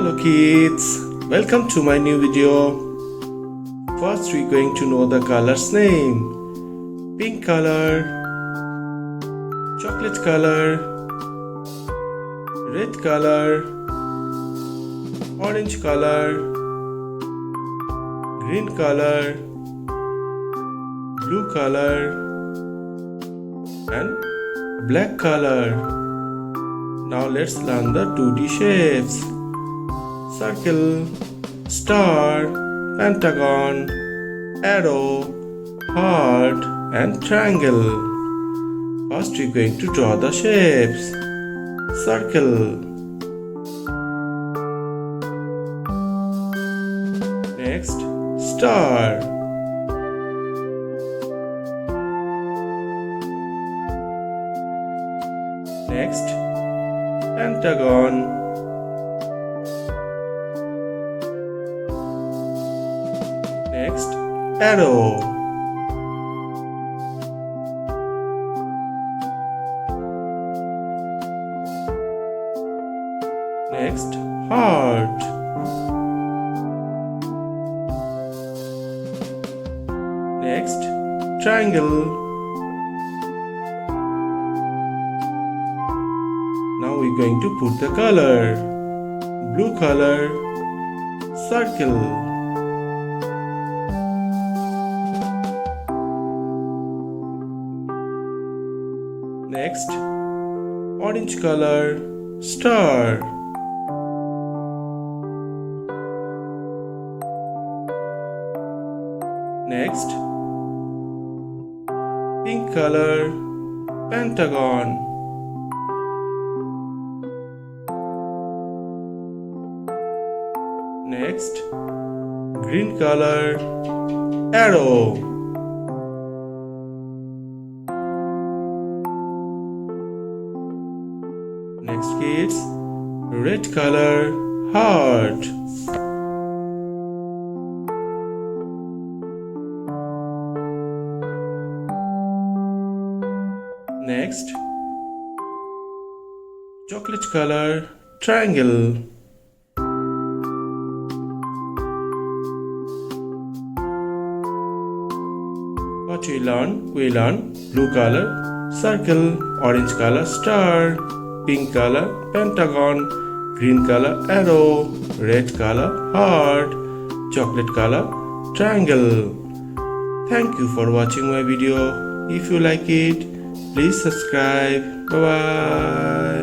Hello kids, welcome to my new video. First we're going to know the color's name. Pink color, chocolate color, red color, orange color, green color, blue color and black color. Now let's learn the 2D shapes. Circle, star, pentagon, arrow, heart and triangle. First we're going to draw the shapes. Circle. Next, star. Next, pentagon. Next, arrow. Next, heart. Next, triangle. Now we're going to put the color. Blue color, circle. Next, orange color, star. Next, pink color, pentagon. Next, green color, arrow. Next kids, red color, heart. Next, chocolate color, triangle. What we learn? We learn blue color, circle, orange color, star, pink color, pentagon, green color, arrow, red color, heart, chocolate color, triangle. Thank you for watching my video. If you like it, please subscribe. Bye bye.